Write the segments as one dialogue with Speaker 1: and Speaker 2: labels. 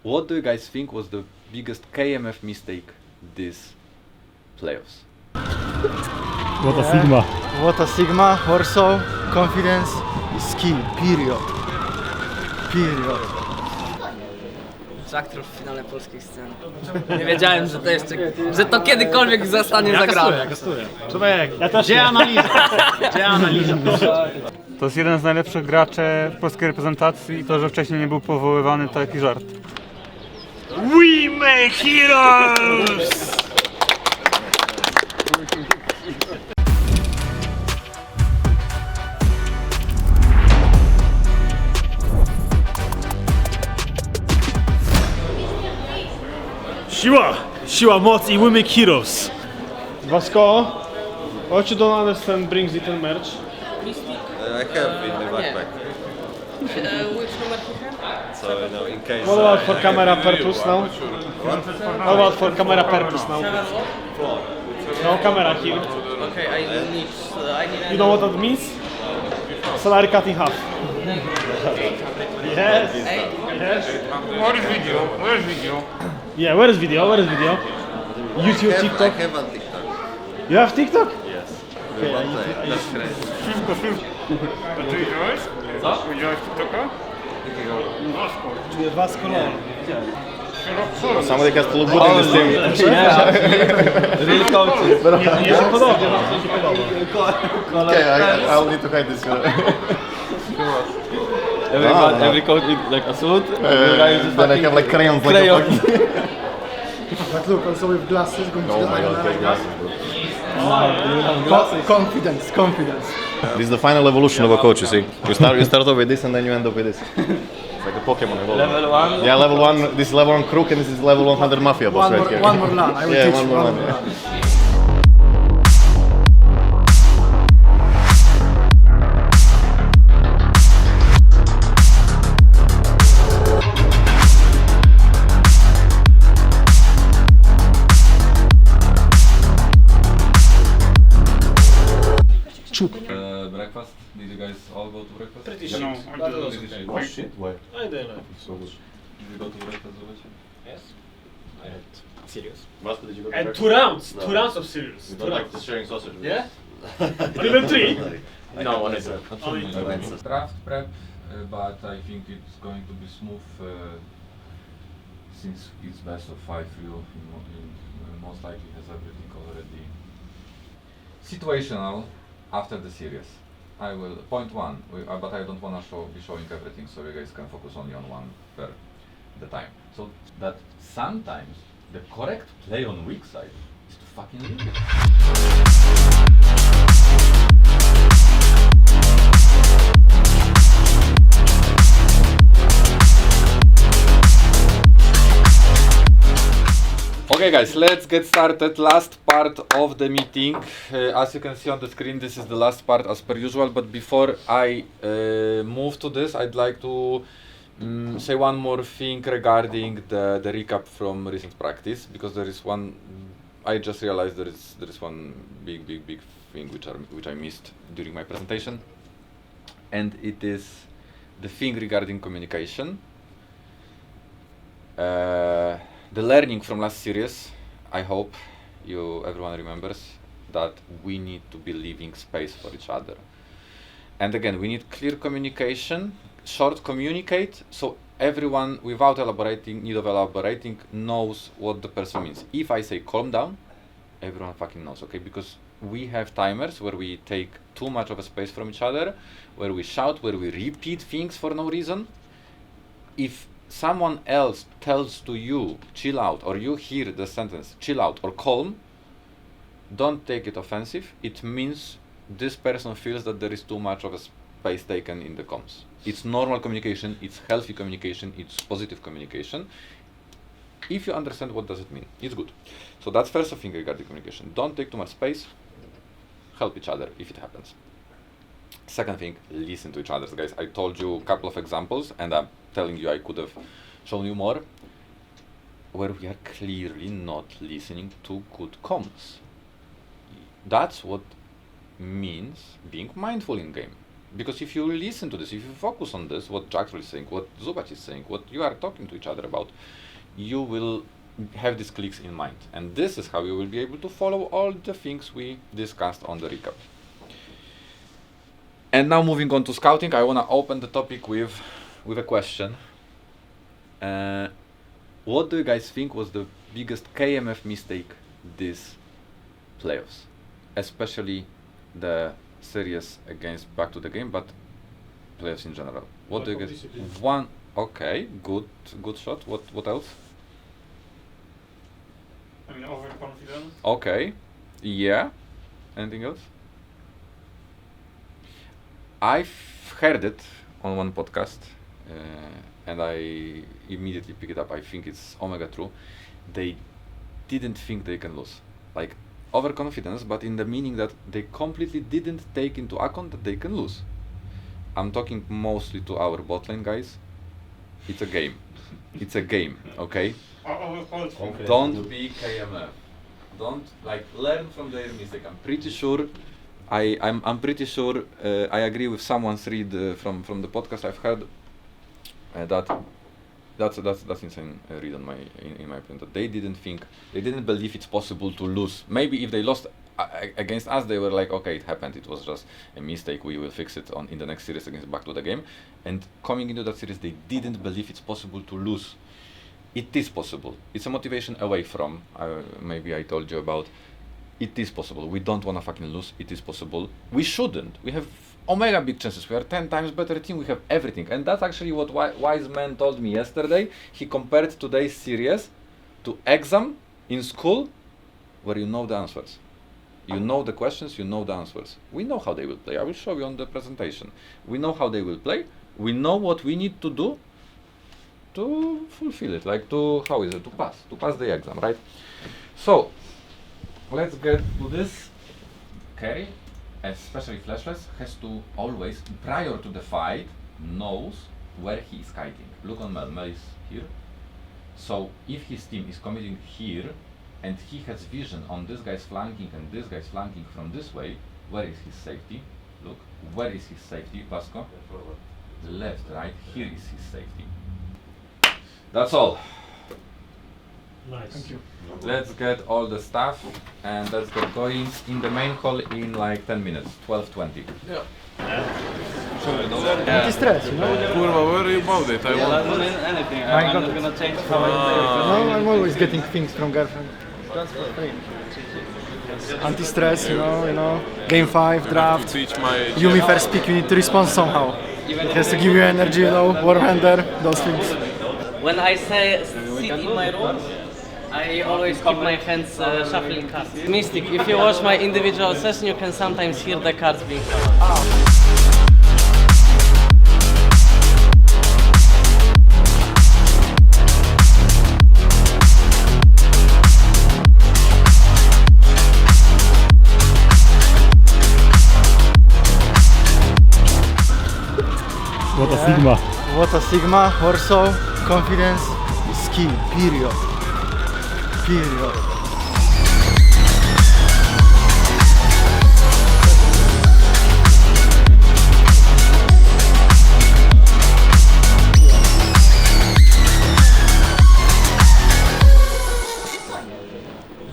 Speaker 1: What do you guys think was the biggest KMF mistake this playoffs?
Speaker 2: What a Sigma.
Speaker 3: What a Sigma, Warsaw, confidence is key, period.
Speaker 4: Jactroll w finale polskich scen. Nie wiedziałem, że to kiedykolwiek zostanie zagrane.
Speaker 2: Ja kastuję. Człowiek, ja też gdzie analiza? Gdzie analiza? To jest jeden z najlepszych graczy w polskiej reprezentacji i to, że wcześniej nie był powoływany, to jakiś żart. We make heroes! Siła, moc i we make heroes. Vasco, what you don't understand brings it in merch?
Speaker 5: I have in the backpack.
Speaker 4: Which number you have?
Speaker 5: So, you know, in case.
Speaker 2: What about for camera purpose now? What about for camera purpose now? No camera here.
Speaker 4: Okay, I need.
Speaker 2: You know what that means? Salary cut in half. Yes. Yes.
Speaker 6: Where is video?
Speaker 2: Yeah, where is video? YouTube, TikTok.
Speaker 5: I have on TikTok.
Speaker 2: You have TikTok?
Speaker 5: Yes.
Speaker 2: Okay,
Speaker 5: That's crazy.
Speaker 6: A ty widziałeś? Co? Widziałeś TikToka?
Speaker 2: Vasco.
Speaker 5: Somebody has to look good in this team.
Speaker 1: Real coaches.
Speaker 2: Nie się podoba.
Speaker 5: Okay, I'll need to hide this.
Speaker 1: Every coach with like a suit.
Speaker 5: Then I have like crayons.
Speaker 3: But look, also with glasses, going to the
Speaker 5: take glasses.
Speaker 3: confidence.
Speaker 5: This is the final evolution of a coach, you see. You start off with this and then you end up with this. It's like the Pokemon evolution.
Speaker 1: Level 1.
Speaker 5: Yeah, level 1, this is level 1 Crook and this is level 100 Mafia boss right here.
Speaker 3: One more LAN, I will
Speaker 5: Yeah,
Speaker 3: teach
Speaker 5: one
Speaker 3: you.
Speaker 5: more
Speaker 3: One
Speaker 5: LAN,
Speaker 3: more
Speaker 5: yeah.
Speaker 3: LAN.
Speaker 1: Breakfast? Did you guys all go to breakfast?
Speaker 6: Pretty sure. No, I did.
Speaker 5: Oh shit, why?
Speaker 6: I didn't.
Speaker 5: So good.
Speaker 1: Did you go to breakfast, Zubac?
Speaker 6: Yes. I had serious.
Speaker 5: Vasco, did you go to
Speaker 6: And
Speaker 5: breakfast?
Speaker 6: 2 rounds of serious.
Speaker 5: You don't like the sharing sausage?
Speaker 6: Yeah? Or even 3?
Speaker 5: No, one is
Speaker 1: Draft prep, but I think it's going to be smooth since it's best of 5. You most likely has everything already situational after the series. I will point 1, but I don't want to be showing everything, so you guys can focus only on one per the time. So that sometimes the correct play on weak side is to fucking leave it. Okay guys, let's get started. Last part of the meeting. As you can see on the screen, this is the last part as per usual, but before I move to this, I'd like to say one more thing regarding the recap from recent practice, because there is one, I just realized there is one big thing which I missed during my presentation, and it is the thing regarding communication. The learning from last series, I hope everyone remembers that we need to be leaving space for each other. And again, we need clear communication, short communicate, so everyone without need of elaborating knows what the person means. If I say calm down, everyone fucking knows, okay? Because we have timers where we take too much of a space from each other, where we shout, where we repeat things for no reason. If someone else tells to you chill out, or you hear the sentence chill out or calm, don't take it offensive. It means this person feels that there is too much of a space taken in the comms. It's normal communication, it's healthy communication, it's positive communication. If you understand what does it mean, it's good. So that's first thing regarding communication. Don't take too much space, help each other if it happens. Second thing, listen to each other, guys. I told you a couple of examples, and I'm telling you I could have shown you more, where we are clearly not listening to good comms. That's what means being mindful in game. Because if you listen to this, if you focus on this, what Jactroll is saying, what Zubac is saying, what you are talking to each other about, you will have these clicks in mind. And this is how you will be able to follow all the things we discussed on the recap. And now moving on to scouting, I want to open the topic with a question. What do you guys think was the biggest KMF mistake this playoffs? Especially the series against Back to the Game, but playoffs in general. What do you guys? One. Okay, good shot. What else?
Speaker 2: I mean, overconfident.
Speaker 1: Okay, yeah. Anything else? I've heard it on one podcast, and I immediately picked it up. I think it's omega true. They didn't think they can lose. Like, overconfidence, but in the meaning that they completely didn't take into account that they can lose. I'm talking mostly to our bot lane guys. It's a game. It's a game, okay? Don't be KMF. Don't learn from their mistake. I'm pretty sure. I'm pretty sure. I agree with someone's read from the podcast I've heard. That's insane read in my opinion. That they didn't believe it's possible to lose. Maybe if they lost against us, they were like, okay, it happened. It was just a mistake. We will fix it in the next series against Back to the Game. And coming into that series, they didn't believe it's possible to lose. It is possible. It's a motivation away from, maybe I told you about, it is possible. We don't want to fucking lose. It is possible. We shouldn't. We have omega big chances. We are 10 times better team. We have everything. And that's actually what Wise Man told me yesterday. He compared today's series to exam in school where you know the answers. You know the questions, you know the answers. We know how they will play. I will show you on the presentation. We know how they will play. We know what we need to do to fulfill it, to pass the exam, right? So, let's get to this. Carry, especially flashless, has to always, prior to the fight, knows where he is kiting. Look on Mel. Mel is here. So, if his team is committing here, and he has vision on this guy's flanking and this guy's flanking from this way, where is his safety? Look, where is his safety, Vasco? Left, right, here is his safety. That's all.
Speaker 6: Nice. Thank you.
Speaker 1: Let's get all the stuff and let's get going in the main hall in like 10 minutes, 12:20.
Speaker 3: Yeah. Anti-stress, you know?
Speaker 7: Kurwa, worry about it. I want
Speaker 4: anything.
Speaker 3: I got
Speaker 4: I'm not
Speaker 3: it.
Speaker 4: gonna change how I
Speaker 3: No, I'm always getting things from girlfriend. Anti-stress, you know. Game 5, draft.
Speaker 7: teach my
Speaker 3: Yumi first pick, you need to respond somehow. It has to give you energy, you know, warhander, those things.
Speaker 4: When I say sit in my room, I always keep my hands shuffling cards. Mystic, if you watch my individual session, you can sometimes hear the cards being shuffled.
Speaker 2: What a Sigma.
Speaker 3: What a Sigma, Warsaw, confidence is key, period.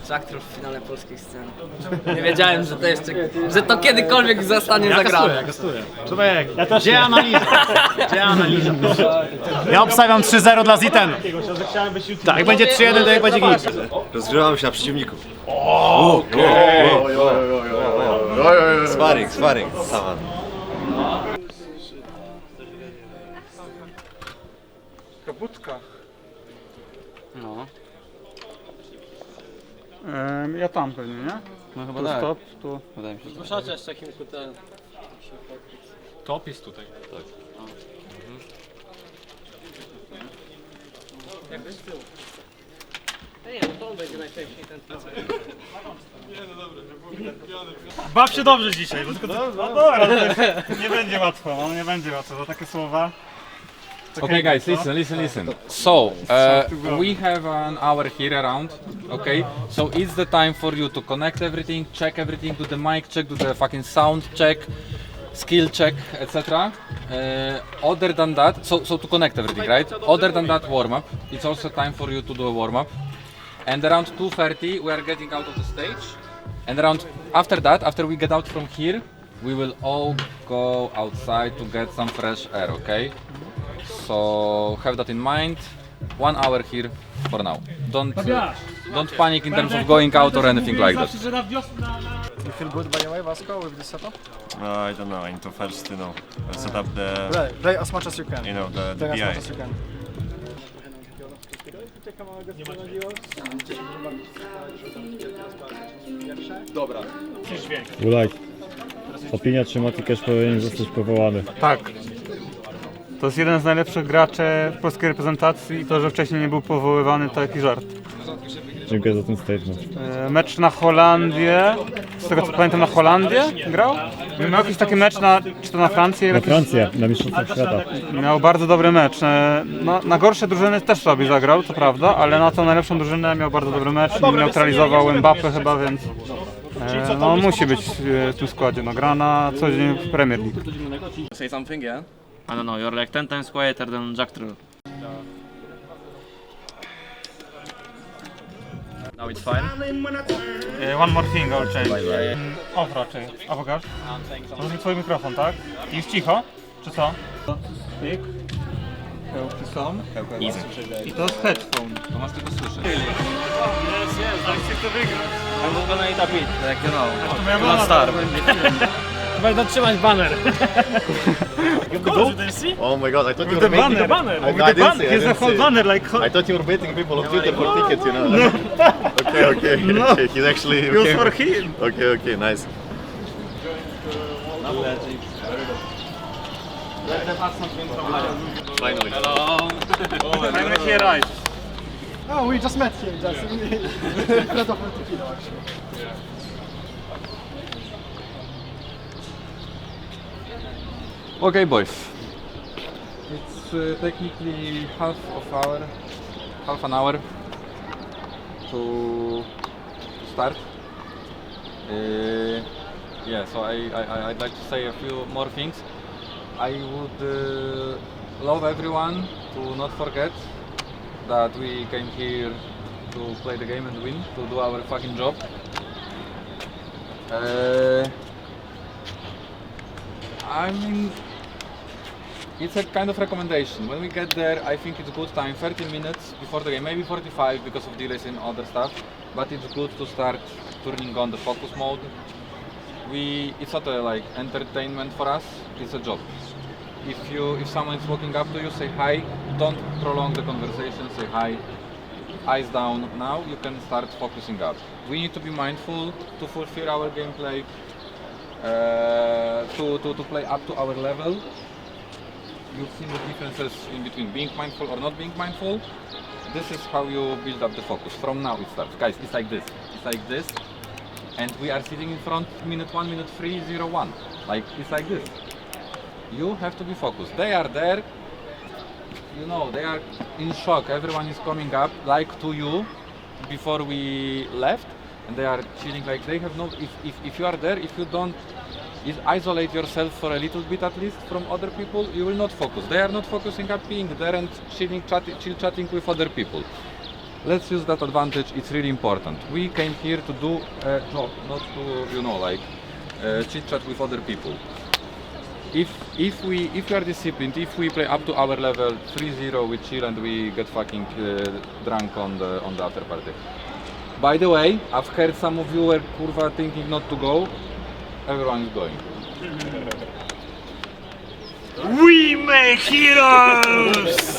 Speaker 4: Jactroll w finale polskiej sceny. Nie wiedziałem, że to kiedykolwiek zostanie zagrane.
Speaker 6: Ja kastuję. Człowiek, ja też gdzie analiza? Gdzie analiza? Ja obstawiam 3-0 dla Zitenu. Tak, jak będzie 3-1, to jak będzie git.
Speaker 5: Rozgrzewamy się na przeciwniku. Sparring, sama.
Speaker 2: Kaputka.
Speaker 4: No,
Speaker 2: Ja tam pewnie, nie?
Speaker 4: no chyba
Speaker 2: Tu
Speaker 4: tak.
Speaker 2: stop, tu.
Speaker 4: Wydaje mi się.
Speaker 8: Ruszacie z takim kutem.
Speaker 6: Top jest tutaj.
Speaker 4: Nie, no to on będzie najczęściej ten
Speaker 2: Baw się dobrze dzisiaj, bo tylko no dobra, nie będzie łatwo, nie będzie łatwo, to takie słowa.
Speaker 1: Okay, guys, listen. So, we have an hour here around, okay? So it's the time for you to connect everything, check everything, do the mic check, do the fucking sound check, skill check, etc. Other than that, so to connect everything, right? Other than that warm-up, it's also time for you to do a warm-up. And around 2:30 we are getting out of the stage. And around after that, after we get out from here, we will all go outside to get some fresh air, okay? So have that in mind. 1 hour here for now. Don't panic in terms of going out or anything like that.
Speaker 3: You feel good by the way, Vasco, with this setup?
Speaker 5: I don't know, I need to first, set up the,
Speaker 3: Play as much as you can.
Speaker 5: the
Speaker 3: Play as
Speaker 5: PI.
Speaker 3: much as you can.
Speaker 8: Woolite. Opinia, czy Mati Cash powinien zostać powołany?
Speaker 2: Tak. To jest jeden z najlepszych graczy w polskiej reprezentacji i to, że wcześniej nie był powoływany, to jakiś żart.
Speaker 8: Dziękuję za ten statement.
Speaker 2: Mecz na Holandię, z tego co pamiętam na Holandię grał? Miał jakiś taki mecz czy to na Francję?
Speaker 8: Na Francję, na Mistrzostwach Świata.
Speaker 2: Miał bardzo dobry mecz. Na gorsze drużyny też sobie zagrał, to prawda, ale na tą najlepszą drużynę miał bardzo dobry mecz i neutralizował Mbappé chyba, więc no, musi być w tym składzie. No, gra na co dzień w Premier League.
Speaker 9: Say something, yeah?
Speaker 4: I don't know, you're like 10 times quieter than jactroll.
Speaker 9: Now it's fine.
Speaker 2: One more thing, I'll change. Off raczej. A pokaż? To jest twój mikrofon, tak? I jest cicho? Czy co? Speak. Hełki są. I to jest headphone.
Speaker 1: To masz tylko słyszeć.
Speaker 4: I'm just gonna eat a bit, like you know.
Speaker 2: To moja mama
Speaker 6: Będę trzymać baner.
Speaker 5: Oh my god, I thought you
Speaker 2: the
Speaker 5: were making...
Speaker 2: banner.
Speaker 5: I didn't see, I
Speaker 2: Here's a
Speaker 5: didn't
Speaker 2: whole
Speaker 5: see.
Speaker 2: banner like
Speaker 5: I thought you were baiting people on Twitter for tickets, Okay, okay. He's actually...
Speaker 2: it was for him.
Speaker 5: Okay, nice. Finally.
Speaker 2: I'm here, right.
Speaker 3: Oh, we just met him, just in front of Montevideo actually.
Speaker 1: Okay, boys. It's technically half an hour to start. Yeah, so I'd like to say a few more things. I would love everyone to not forget that we came here to play the game and win, to do our fucking job. I mean, it's a kind of recommendation. When we get there, I think it's good time, 30 minutes before the game, maybe 45 because of delays and other stuff, but it's good to start turning on the focus mode. It's not a like entertainment for us, it's a job. If someone is walking up to you, say hi, don't prolong the conversation, say hi, eyes down. Now you can start focusing up. We need to be mindful to fulfill our gameplay, to play up to our level. You've seen the differences in between being mindful or not being mindful. This is how you build up the focus. From now it starts. Guys, it's like this. It's like this. And we are sitting in front minute 1, minute 3, 0, 1. Like, it's like this. You have to be focused. They are there. You know, they are in shock. Everyone is coming up like to you before we left. And they are chilling like they have no... If you are there, if you don't isolate yourself for a little bit at least from other people, you will not focus. They are not focusing up being there and chill chatting with other people. Let's use that advantage, it's really important. We came here to do a job, not to, chit chat with other people. If we are disciplined, if we play up to our level 3-0, we chill and we get fucking drunk on the after party. By the way, I've heard some of you were kurwa thinking not to go. Everyone is going.
Speaker 2: We make heroes!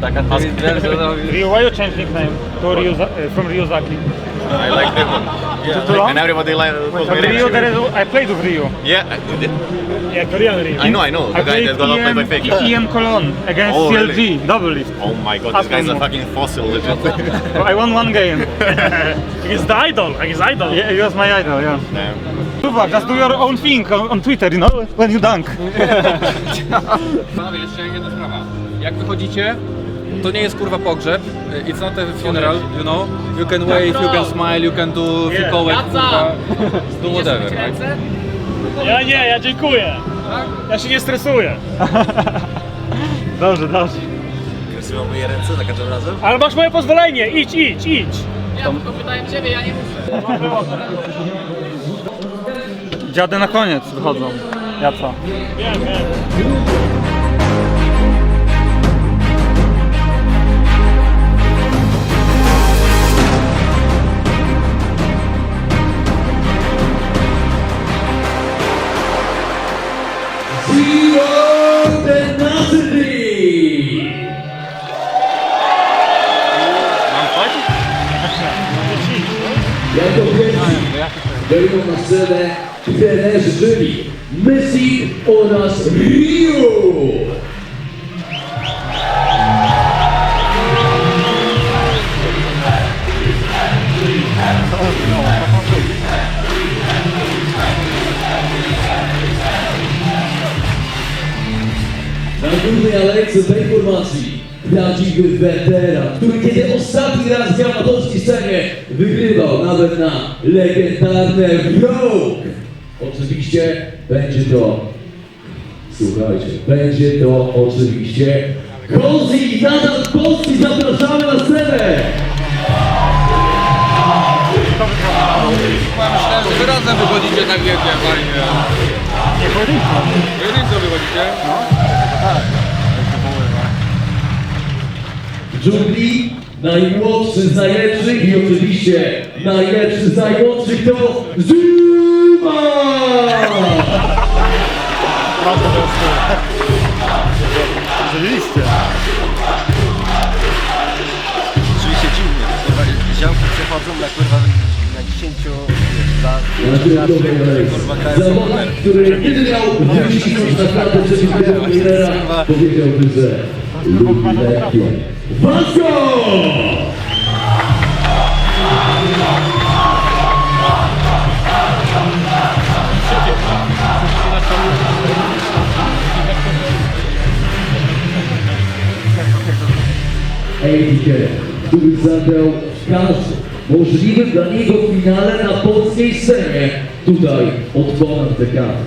Speaker 4: Tak, a ty wiesz, że robisz...
Speaker 2: Ryu, why you change nickname to from Ryuzaki?
Speaker 5: I like that one. Yeah, and everybody calls me
Speaker 2: Ryu, I played with Ryu.
Speaker 5: Yeah,
Speaker 2: Yeah, Korean Ryu.
Speaker 5: I know. The guy that got up played by fake.
Speaker 2: EM Cologne against
Speaker 5: Oh,
Speaker 2: CLG,
Speaker 5: really?
Speaker 2: double lift.
Speaker 5: Oh my god, this guy's a fucking fossil, legit.
Speaker 2: I won one game.
Speaker 6: He's the idol, he's idol.
Speaker 2: Yeah, he was my idol, yeah.
Speaker 5: Damn.
Speaker 2: Zubac, just do your own thing on Twitter, you know, when you dunk.
Speaker 9: Panowie, jeszcze jedna sprawa. Jak wychodzicie, to nie jest kurwa pogrzeb. It's not a funeral, you know. You can wave, you can smile, you can do fikołek, kurwa. Do whatever, right?
Speaker 6: Ja nie, ja dziękuję. Ja się nie stresuję.
Speaker 2: Dobrze, dobrze.
Speaker 5: Krysyło myje ręce za każdym razem?
Speaker 6: Ale masz moje pozwolenie, idź.
Speaker 4: Ja tylko pytałem ciebie, ja nie muszę.
Speaker 2: Dziady na koniec wychodzą. Ja co?
Speaker 10: Tenacity! Jako pierwsi wejdą na scenę trenerzy, czyli Messi oraz Ryu! Na górnej alejce tej formacji prawdziwy weteran, który kiedy ostatni raz grał na polskiej scenie, wygrywał nawet na legendarne Rogue. Oczywiście będzie to, słuchajcie, będzie to oczywiście kozi, nadal Polski, zapraszamy na scenę!
Speaker 9: Myślałem, że wy razem wychodzicie tak wielkie, fajnie. Nie, pojedynczo wychodzicie? No.
Speaker 10: W dżungli najmłodszy z najlepszych i oczywiście najlepszy z najmłodszych to zubac!
Speaker 3: Rzeczywiście.
Speaker 5: Rzeczywiście dziwnie, kurwa, działki przechodzą na kurwa na 10 lat.
Speaker 10: Zawodnik, który kiedy miał wycisnąć na klatę przeciwnego trenera, powiedziałby, że lubi lekkie. Vasco! Etikiet, który zagrał w każdym możliwym dla niego finale na polskiej scenie tutaj od ponad dekady.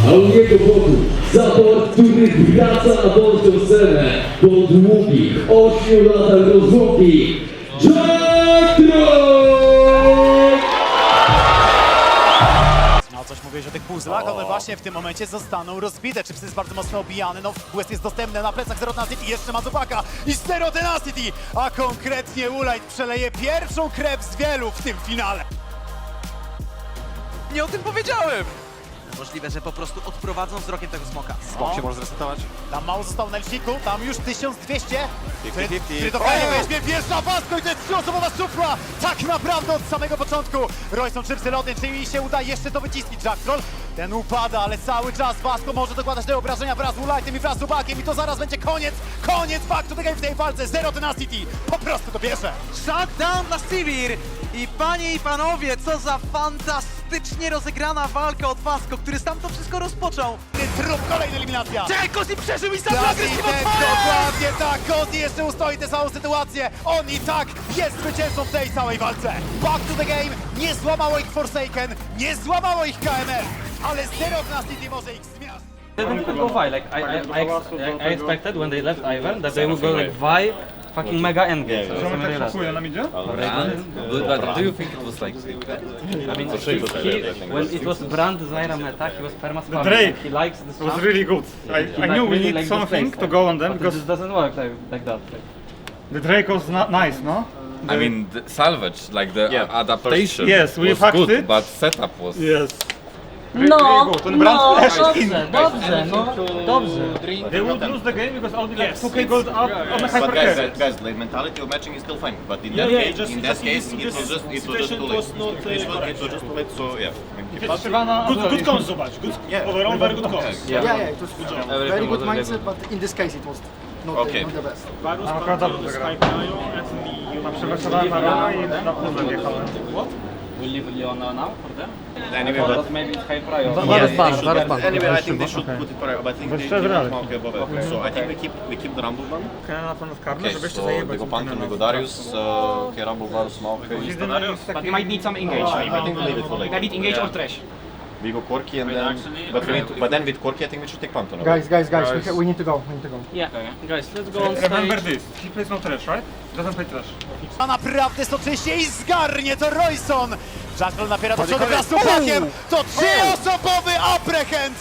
Speaker 10: A u jego boku Zapor, który wraca na polską scenę po długich 8 latach rozłąki, jactroll!
Speaker 6: No coś mówiłeś o tych puzzlach, one właśnie w tym momencie zostaną rozbite. Chips jest bardzo mocno obijany, no West jest dostępny na plecach Zero Tenacity, jeszcze ma zubaka i Zero Tenacity, a konkretnie woolite przeleje pierwszą krew z wielu w tym finale.
Speaker 11: Nie o tym powiedziałem! Możliwe, że po prostu odprowadzą wzrokiem tego smoka.
Speaker 6: Smok się może zresetować. Tam mało zostało na liczniku, tam już 1200. Który to fajnie weźmie, wjeżdża Vasco i to jest trzyosobowa szufla! Tak naprawdę od samego początku. Royson Chipsy lodny, czy mi się uda jeszcze to wycisnąć. Jactroll, ten upada, ale cały czas Vasco może dokładać te obrażenia wraz z woolite'em i wraz z zubakiem i to zaraz będzie koniec back to the game w tej walce. Zero Tenacity po prostu to bierze.
Speaker 11: Shutdown dla Sivir! I panie i panowie, co za fantastycznie rozegrana walka od Vasco, który sam to wszystko rozpoczął.
Speaker 6: Trup, kolejna eliminacja.
Speaker 11: Kozi przeżył i sam agresywnie
Speaker 6: Dokładnie tak, Kozi jeszcze ustoi tę samą sytuację. On i tak jest zwycięzcą w tej całej walce. Back to the game, nie złamało ich Forsaken, nie złamało ich KML, ale Zero Tenacity może ich zmiażdżyć.
Speaker 4: Didn't go Vi, like I expected when they left Ivern that they would go like Vi, fucking mega endgame. So something like that. But do you think it was like? I mean, when it was Brand Zyra meta, he was perma spamming.
Speaker 2: Drake
Speaker 4: He likes this
Speaker 2: was
Speaker 4: stuff.
Speaker 2: really good. I knew we
Speaker 4: really
Speaker 2: need
Speaker 4: likes
Speaker 2: something
Speaker 4: the
Speaker 2: to go on them
Speaker 4: but
Speaker 2: because
Speaker 4: it just doesn't work like that.
Speaker 2: The Drake was nice, no?
Speaker 9: I mean, the salvage, like the adaptation
Speaker 2: Yes, we
Speaker 9: was
Speaker 2: hacked
Speaker 9: good,
Speaker 2: it.
Speaker 9: but setup was...
Speaker 2: Yes.
Speaker 4: No,
Speaker 2: Ten brand
Speaker 4: no,
Speaker 2: flash
Speaker 4: dobrze,
Speaker 2: in.
Speaker 4: dobrze, no, dobrze.
Speaker 2: They would lose the game because only like 2k gold up on the
Speaker 5: But
Speaker 2: hyper
Speaker 5: guys, the mentality of matching is still fine. But in that case, it was just too late. It was just too late. So yeah.
Speaker 3: Good cons, zobacz. Overall, very good cons.
Speaker 11: Yeah, it was very good mindset, but in this case it was not the best.
Speaker 2: Akurat dobrze zagrałem. Przepraszałem na Rana i na pół wjechałem.
Speaker 12: Will leave Leona now for them?
Speaker 5: Anyway,
Speaker 12: Or
Speaker 5: but
Speaker 12: maybe it's high priority.
Speaker 5: anyway, I think they should put it prior. But I think they should mark above it. So I think we keep the Rumble one. Okay, so they go Pantheon, we go Darius, okay, Rumble, Varus, Malphite.
Speaker 12: But we might need some engage.
Speaker 5: I think we'll leave it for later.
Speaker 12: We need engage or trash.
Speaker 5: We go Corki and then, but then with Corki I think we should take Pantheon.
Speaker 11: Guys, we need to go.
Speaker 4: Yeah, guys, let's go on
Speaker 2: Remember
Speaker 4: stage.
Speaker 2: this, he plays no trash, right? Doesn't play trash.
Speaker 6: A naprawdę soczyście i zgarnie to Royson. Jactroll napiera do przodu wraz z zubakiem. To 3-osobowy apprehend.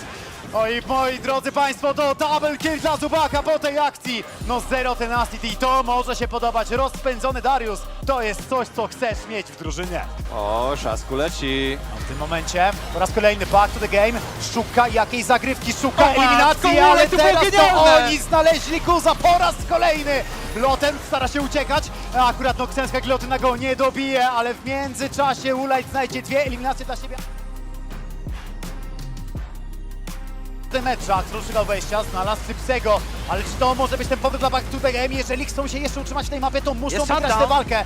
Speaker 6: Oj, moi drodzy państwo, to double kill dla zubaka po tej akcji. No zero tenacity, to może się podobać. Rozpędzony Darius, to jest coś, co chcesz mieć w drużynie.
Speaker 13: O, Szasku leci.
Speaker 6: W tym momencie po raz kolejny back to the game. Szuka jakiejś zagrywki, szuka eliminacji, ale teraz to oni znaleźli Kuza po raz kolejny. Loten stara się uciekać, a akurat Noxemska gilotyna go nie dobije, ale w międzyczasie woolite znajdzie 2 eliminacje dla siebie. Ten mecz Jactroll szukał wejścia, znalazł Cypsego, ale czy to może być ten powód dla back to the game? Jeżeli chcą się jeszcze utrzymać w tej mapie, to muszą wygrać tę walkę.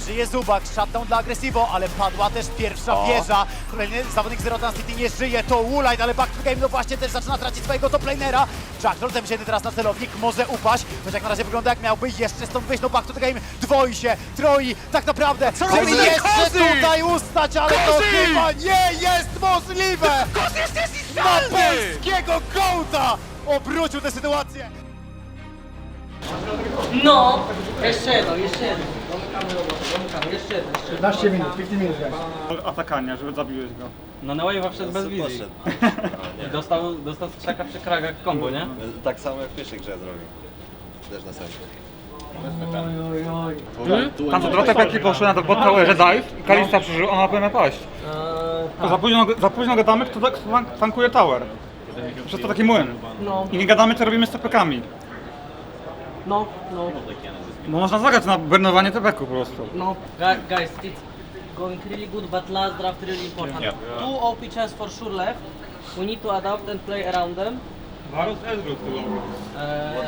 Speaker 6: Żyje zubac, shutdown dla Aggressivo, ale padła też pierwsza wieża. Kolejny zawodnik Zero Tenacity nie żyje, to woolite, ale back to game no właśnie też zaczyna tracić swojego toplanera. Jactroll zemściony teraz na celownik, może upaść, choć jak na razie wygląda jak miałby jeszcze stąd wyjść, no back to the game dwoi się, troi, tak naprawdę chcemy jeszcze tutaj ustać, ale to chyba nie jest możliwe! Na polskiego gołta obrócił tę sytuację!
Speaker 4: No! Jeszcze jedno, jeszcze jedno. Jeszcze jedno.
Speaker 11: 15 minut, 15 minut, guys.
Speaker 2: Atakania, żeby zabiłeś go.
Speaker 12: No na wave'a wszedł bez wizji. Dostał strzaka przy kragach combo, nie?
Speaker 5: Tak samo jak w pierwszej grze zrobił. Też na samym.
Speaker 2: Tam to trochę peki poszły na to bot towerze Dejf i Kalista przeżył, ona powinna paść. Za późno gadamy, kto tankuje tower. Przez to taki młyn.
Speaker 4: No.
Speaker 2: I nie gadamy, co robimy z TPK-ami.
Speaker 4: No.
Speaker 2: Bo można zagrać na burnowanie TPK-u po prostu.
Speaker 4: No. Guys, it's going really good, but last draft really important.
Speaker 5: Yeah.
Speaker 4: 2 OP chests for sure left. We need to adapt and play around them.
Speaker 2: Varus Ezreal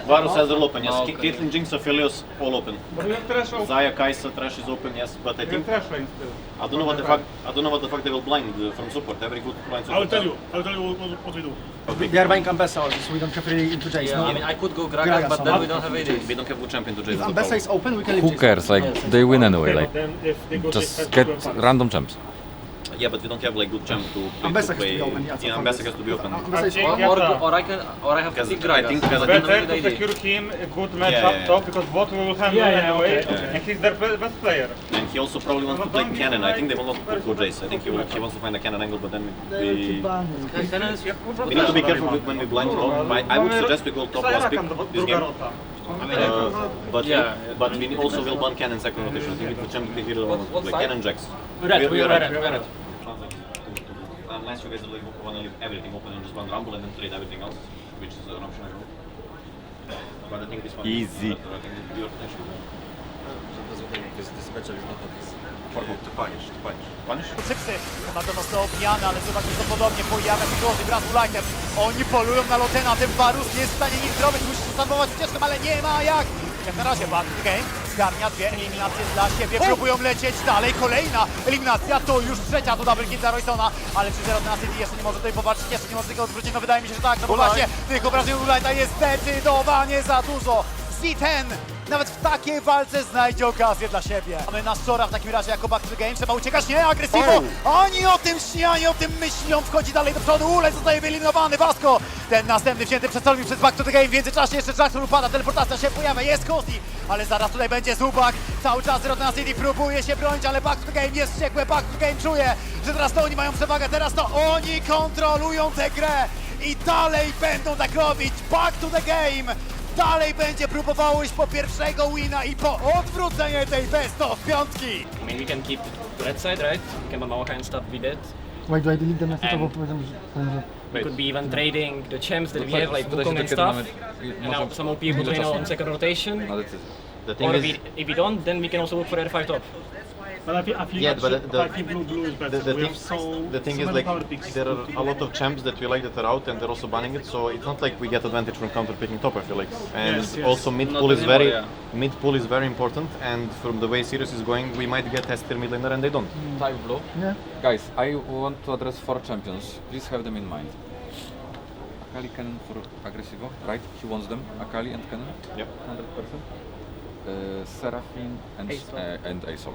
Speaker 5: Varus has all open, yes. Caitlyn, Jinx, Aphelios, all open.
Speaker 2: But we have trash open.
Speaker 5: Zaya, Kai'Sa, Trash is open, yes. But I
Speaker 2: We have
Speaker 5: think
Speaker 2: trash lane still.
Speaker 5: I don't know what the fuck they will blind from support. Every good blind support.
Speaker 3: I'll tell you what we do.
Speaker 11: They are buying Ambessa also, so we don't have really into Jace.
Speaker 12: I mean, I could go Gragas, but then we don't have ADs.
Speaker 5: We don't have good champion to chase.
Speaker 11: If Ambessa is open, we can leave
Speaker 9: Who
Speaker 11: Jace.
Speaker 9: cares, like, they win anyway, like,
Speaker 3: Then if they go
Speaker 9: just get random champs.
Speaker 5: Yeah, but we don't have like good champ to
Speaker 11: Ambessa has to
Speaker 5: play.
Speaker 11: be open, yeah,
Speaker 5: Yeah, Ambessa has to be open.
Speaker 11: Ambessa is
Speaker 2: Yeah.
Speaker 11: open.
Speaker 12: Or I have to pick
Speaker 5: I
Speaker 12: Gragas.
Speaker 5: think because I
Speaker 2: Better
Speaker 5: didn't
Speaker 2: to
Speaker 12: idea.
Speaker 2: secure him a good matchup
Speaker 5: yeah.
Speaker 2: top because bot will handle anyway and he's their best player.
Speaker 5: and he also probably wants to play cannon. I think they will not go Jace. I think he wants to find a cannon angle, but then we need to be careful when we blind top. I would suggest we go top last pick this game. But we also will ban cannon second rotation. I think it's the champ to hit like cannon jacks. We're red. Unless you guys like, want to leave everything open and just one rumble and then trade everything else, which is an option I know. But I think this one
Speaker 9: Easy.
Speaker 5: is better. I think it's your potential. Punish?
Speaker 6: Cypsy ma to mocno obijane, ale zobacz, że to podobnie pojawia się głowy wraz z woolite'em. Oni polują na Lotena, ten Varus nie jest w stanie nic zrobić, musi zastanowić ścieżkę, ale nie ma jak. Jak na razie back to game, zgarnia 2 eliminacje dla siebie, próbują lecieć dalej, kolejna eliminacja, to już trzecia, to double kill dla Roysona, ale czy Zero Tenacity jeszcze nie może tutaj popatrzeć, jeszcze nie może tego odwrócić, no wydaje mi się, że tak, no bo właśnie tych obrażeń woolite'a jest zdecydowanie za dużo. Z10 nawet w takiej walce znajdzie okazję dla siebie. Mamy na Shora w takim razie jako back to the game, trzeba uciekać, nie, Aggressivo, ani o tym śni, ani o tym myśli, on wchodzi dalej do przodu, woolite zostaje wyeliminowany, Vasco, ten następny wzięty przez celownik przez back to the game, w międzyczasie jeszcze Jactroll upada, teleportacja się pojawia, jest kozi, ale zaraz tutaj będzie zubac, cały czas Zero Tenacity próbuje się bronić, ale back to the game jest wściekłe, back to the game czuje, że teraz to oni mają przewagę, teraz to oni kontrolują tę grę i dalej będą tak robić, back to the game. dalej będzie próbowało iść po pierwszego wina i po odwrócenie tej best of piątki.
Speaker 12: I mean, we can keep red side, right? We can Małka and stuff we did.
Speaker 3: Why do I delete the message? Bo powiedziałem, że...
Speaker 12: We could be even trading the champs that we have, like Wukong and stuff. And now some more people train on second rotation. Or if we don't, then we can also look for R5 top.
Speaker 3: But I feel
Speaker 5: Yeah, but
Speaker 3: blue is better.
Speaker 5: the thing is like there are a lot of champs that we like that are out and they're also banning it, so it's not like we get advantage from counter picking top, I feel like. And also mid pool is very important, and from the way Sirius is going, we might get S tier mid laner and they don't.
Speaker 1: Type blue.
Speaker 3: Yeah.
Speaker 1: Guys, I want to address 4 champions. Please have them in mind. Akali Cannon for Aggressivo, right? He wants them. Akali and Cannon.
Speaker 5: Yep.
Speaker 1: 100%. Seraphine and Asol.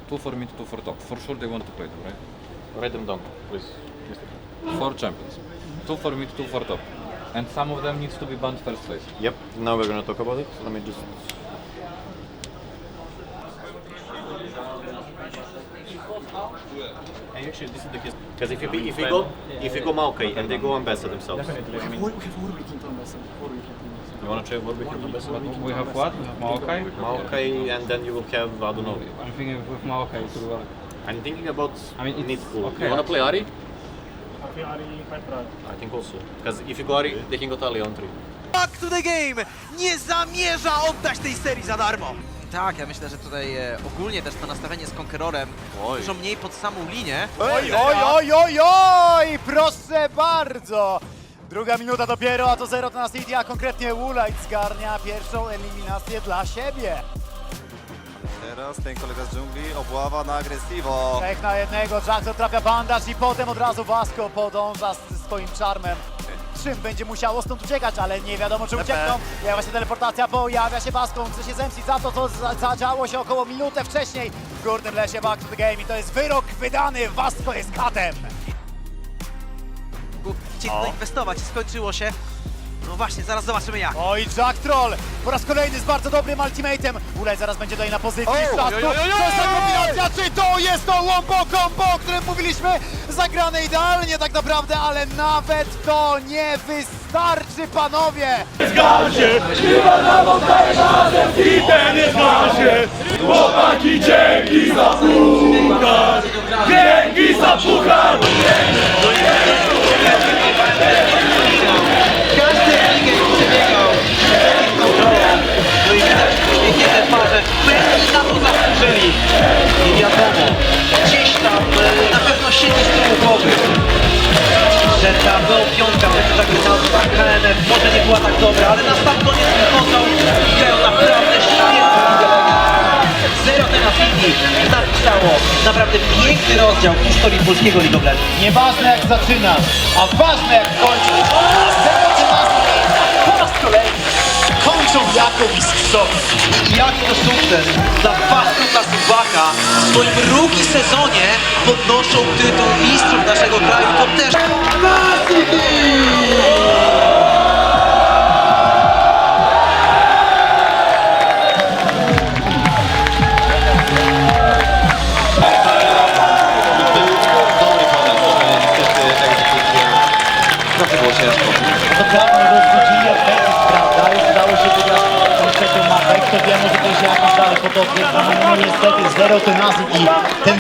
Speaker 1: 2 for mid, 2 for top. For sure they want to play them, right?
Speaker 5: Write them down, please.
Speaker 1: 4 champions. 2 for mid, 2 for top. And some of them needs to be banned first phase.
Speaker 5: Yep, now we're gonna talk about it. Let me just... And actually this is the case. Because if you go Maokai and they go Ambassador themselves.
Speaker 3: We have Warwick into Ambassador.
Speaker 5: You wanna try Warwick into Ambassador?
Speaker 9: We have what? We have Maokai?
Speaker 5: Maokai, and then you will have, I don't know.
Speaker 9: I'm thinking with Maokai it will work.
Speaker 5: I'm thinking about mid pool.
Speaker 9: Okay.
Speaker 5: You wanna play Ari?
Speaker 3: I feel Ari quite proud.
Speaker 5: I think also. Because if you go Ari, they can go Talia on 3.
Speaker 11: Back to the game nie zamierza oddać tej serii za darmo. Tak, ja myślę, że tutaj ogólnie też to nastawienie z Conquerorem dużo mniej pod samą linię.
Speaker 6: Oj, proszę bardzo! Druga minuta dopiero, a to 0 Tenacity, a konkretnie woolite zgarnia pierwszą eliminację dla siebie.
Speaker 13: Teraz ten kolega z dżungli, obława na Aggressivo.
Speaker 6: 3 na 1, jactroll trafia bandaż i potem od razu Vasco podąża ze swoim charmem. Czym będzie musiało stąd uciekać, ale nie wiadomo czy uciekną. Pojawia się teleportacja, pojawia się Vasco, on chce się zemścić za to, co zadziało się około minutę wcześniej w górnym lesie Back to the Game i to jest wyrok wydany, Vasco jest katem.
Speaker 11: Chcieli tutaj inwestować i skończyło się. No właśnie, zaraz zobaczymy jak.
Speaker 6: Oj, jactroll po raz kolejny z bardzo dobrym ultimatem. woolite zaraz będzie tutaj na pozycji. Co jest ta kombinacja? Czy to jest to combo, o którym mówiliśmy? Zagrane idealnie tak naprawdę, ale nawet to nie wystarczy, panowie.
Speaker 14: Zgadza się, śpiewa na montaż razem i ten nie zgadza się. Chłopaki, dzięki za puchar! Dzięki za puchar!
Speaker 11: Każdy ligę przebiegał z kontrolą. No i widać w tej parze, pewnie na to zasłużyli. Nie wiadomo, gdzieś tam na pewno siedzi z tyłu głowy, że ta piątka za KNF może nie była tak dobra, ale na sam koniec wychodzą i grają naprawdę świetnie. 0 Tenacity napisało naprawdę piękny rozdział w historii polskiego League of Legends.
Speaker 6: Nieważne jak zaczynasz, a ważne jak kończysz. A 0 Tenacity po raz kolejny kończą jako mistrzowie.
Speaker 11: Jaki to sukces dla Vasco, dla Zubaka. W swoim rookie sezonie podnoszą tytuł mistrzów naszego kraju. To też
Speaker 6: Dokładnie rozbudzili efekty, prawda? Już udało się wygrać tą trzecią mapę. Kto wie, może to się jakoś dalej potoczy. No niestety 0 Tenacity.